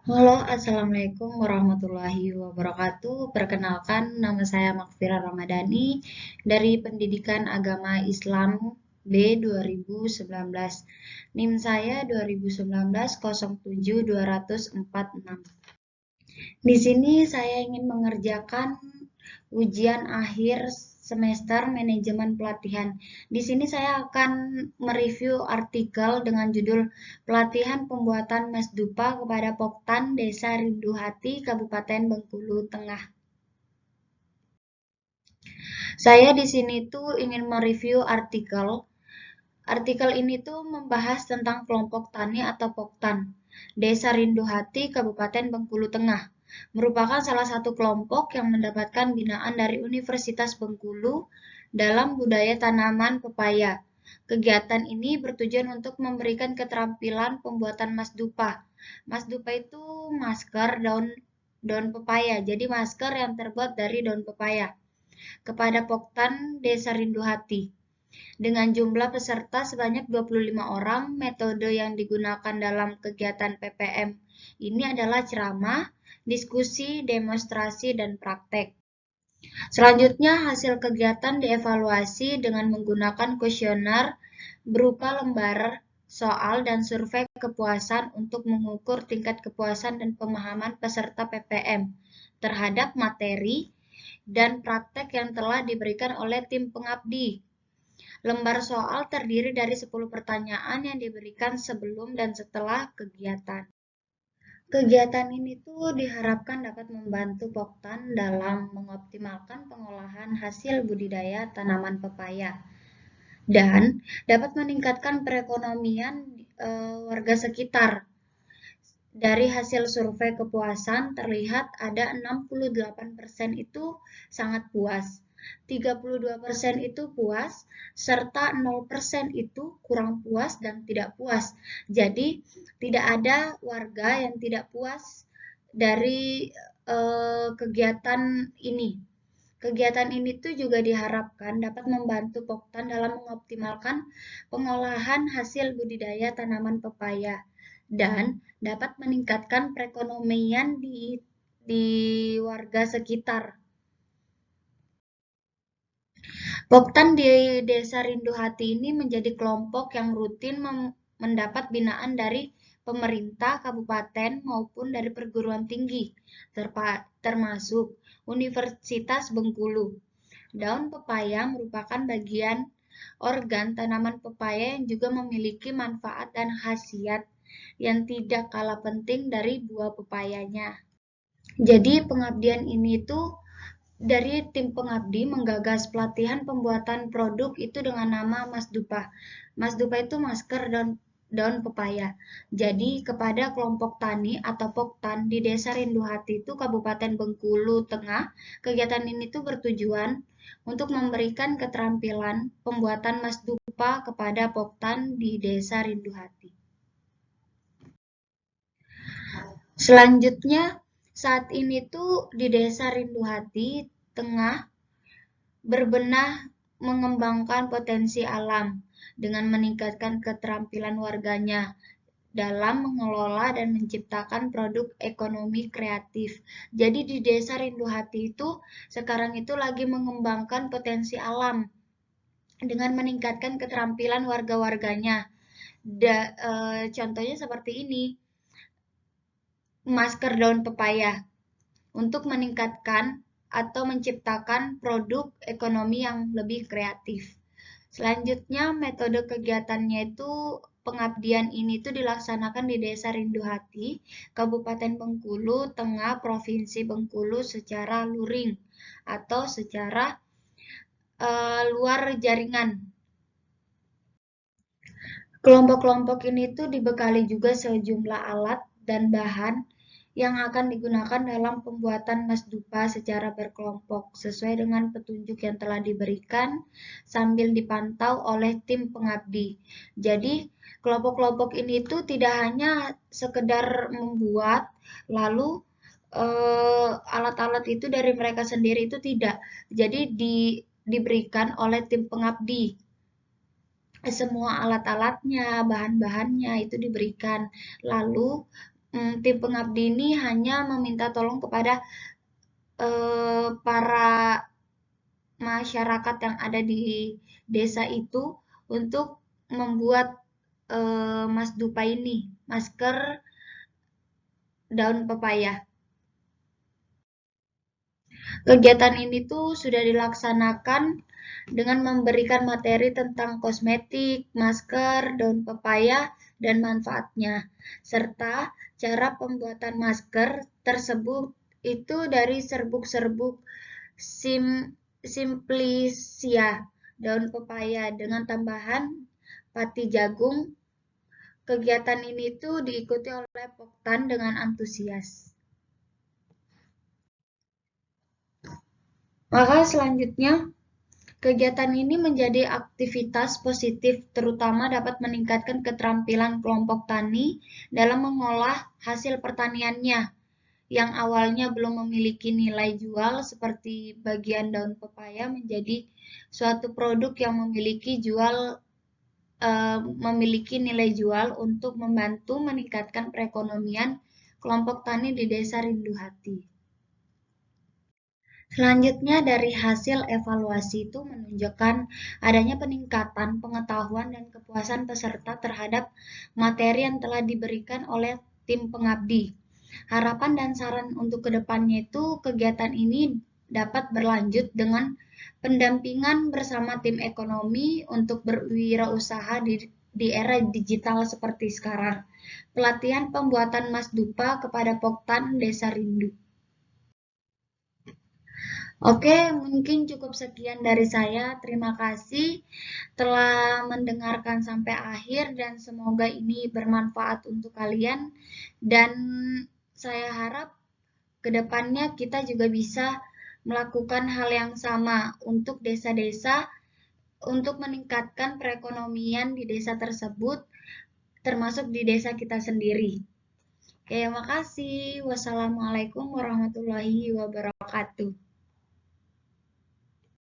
Halo, Assalamualaikum warahmatullahi wabarakatuh. Perkenalkan, nama saya Makfira Ramadhani dari Pendidikan Agama Islam B 2019. NIM saya 2019 07 246. Di sini saya ingin mengerjakan ujian akhir semester manajemen pelatihan. Di sini saya akan mereview artikel dengan judul Pelatihan Pembuatan Mas Dupa kepada Poktan Desa Rindu Hati, Kabupaten Bengkulu Tengah. Saya di sini tuh ingin mereview artikel. Artikel ini tuh membahas tentang kelompok tani atau Poktan, Desa Rindu Hati, Kabupaten Bengkulu Tengah, merupakan salah satu kelompok yang mendapatkan binaan dari Universitas Bengkulu dalam budaya tanaman pepaya. Kegiatan ini bertujuan untuk memberikan keterampilan pembuatan mas dupa. Mas dupa itu masker daun pepaya, jadi masker yang terbuat dari daun pepaya kepada Poktan Desa Rindu Hati. Dengan jumlah peserta sebanyak 25 orang, metode yang digunakan dalam kegiatan PPM ini adalah ceramah, diskusi, demonstrasi, dan praktek. Selanjutnya, hasil kegiatan dievaluasi dengan menggunakan kuesioner berupa lembar soal dan survei kepuasan untuk mengukur tingkat kepuasan dan pemahaman peserta PPM terhadap materi dan praktek yang telah diberikan oleh tim pengabdi. Lembar soal terdiri dari 10 pertanyaan yang diberikan sebelum dan setelah kegiatan. Kegiatan ini tuh diharapkan dapat membantu Poktan dalam mengoptimalkan pengolahan hasil budidaya tanaman pepaya dan dapat meningkatkan perekonomian warga sekitar. Dari hasil survei kepuasan terlihat ada 68% itu sangat puas, 32% itu puas, serta 0% itu kurang puas dan tidak puas. Jadi tidak ada warga yang tidak puas dari kegiatan ini. Kegiatan ini tuh juga diharapkan dapat membantu Poktan dalam mengoptimalkan pengolahan hasil budidaya tanaman pepaya dan dapat meningkatkan perekonomian di warga sekitar. Poktan di Desa Rindu Hati ini menjadi kelompok yang rutin mendapat binaan dari pemerintah kabupaten maupun dari perguruan tinggi, termasuk Universitas Bengkulu. Daun pepaya merupakan bagian organ tanaman pepaya yang juga memiliki manfaat dan khasiat yang tidak kalah penting dari buah pepayanya. Jadi pengabdian ini tuh dari tim pengabdi menggagas pelatihan pembuatan produk itu dengan nama Mas Dupa. Mas Dupa itu masker daun pepaya. Jadi kepada kelompok tani atau Poktan di Desa Rindu Hati itu Kabupaten Bengkulu Tengah, kegiatan ini tuh bertujuan untuk memberikan keterampilan pembuatan Mas Dupa kepada Poktan di Desa Rindu Hati. Selanjutnya, saat ini tuh di Desa Rindu Hati Tengah berbenah mengembangkan potensi alam dengan meningkatkan keterampilan warganya dalam mengelola dan menciptakan produk ekonomi kreatif. Jadi di Desa Rindu Hati itu sekarang itu lagi mengembangkan potensi alam dengan meningkatkan keterampilan warga-warganya. Contohnya seperti ini, masker daun pepaya untuk meningkatkan atau menciptakan produk ekonomi yang lebih kreatif. Selanjutnya, metode kegiatannya itu pengabdian ini tuh dilaksanakan di Desa Rindu Hati, Kabupaten Bengkulu Tengah, Provinsi Bengkulu secara luring atau secara luar jaringan. Kelompok-kelompok ini tuh dibekali juga sejumlah alat dan bahan yang akan digunakan dalam pembuatan mas dupa secara berkelompok sesuai dengan petunjuk yang telah diberikan sambil dipantau oleh tim pengabdi. Jadi, kelompok-kelompok ini tuh tidak hanya sekedar membuat lalu alat-alat itu dari mereka sendiri itu tidak. Jadi diberikan oleh tim pengabdi. Semua alat-alatnya, bahan-bahannya itu diberikan. Lalu tim pengabdi ini hanya meminta tolong kepada para masyarakat yang ada di desa itu untuk membuat Mas Dupa ini, masker daun pepaya. Kegiatan ini tuh sudah dilaksanakan dengan memberikan materi tentang kosmetik, masker, daun pepaya, dan manfaatnya, serta cara pembuatan masker tersebut itu dari serbuk-serbuk simplicia daun pepaya dengan tambahan pati jagung. Kegiatan ini tuh diikuti oleh Poktan dengan antusias. Maka selanjutnya, kegiatan ini menjadi aktivitas positif, terutama dapat meningkatkan keterampilan kelompok tani dalam mengolah hasil pertaniannya yang awalnya belum memiliki nilai jual seperti bagian daun pepaya menjadi suatu produk yang memiliki nilai jual untuk membantu meningkatkan perekonomian kelompok tani di Desa Rindu Hati. Selanjutnya dari hasil evaluasi itu menunjukkan adanya peningkatan pengetahuan dan kepuasan peserta terhadap materi yang telah diberikan oleh tim pengabdi. Harapan dan saran untuk kedepannya itu kegiatan ini dapat berlanjut dengan pendampingan bersama tim ekonomi untuk berwirausaha di era digital seperti sekarang. Pelatihan pembuatan Mas Dupa kepada Poktan Desa Rindu. Oke, mungkin cukup sekian dari saya. Terima kasih telah mendengarkan sampai akhir dan semoga ini bermanfaat untuk kalian. Dan saya harap kedepannya kita juga bisa melakukan hal yang sama untuk desa-desa untuk meningkatkan perekonomian di desa tersebut, termasuk di desa kita sendiri. Oke, makasih. Wassalamualaikum warahmatullahi wabarakatuh.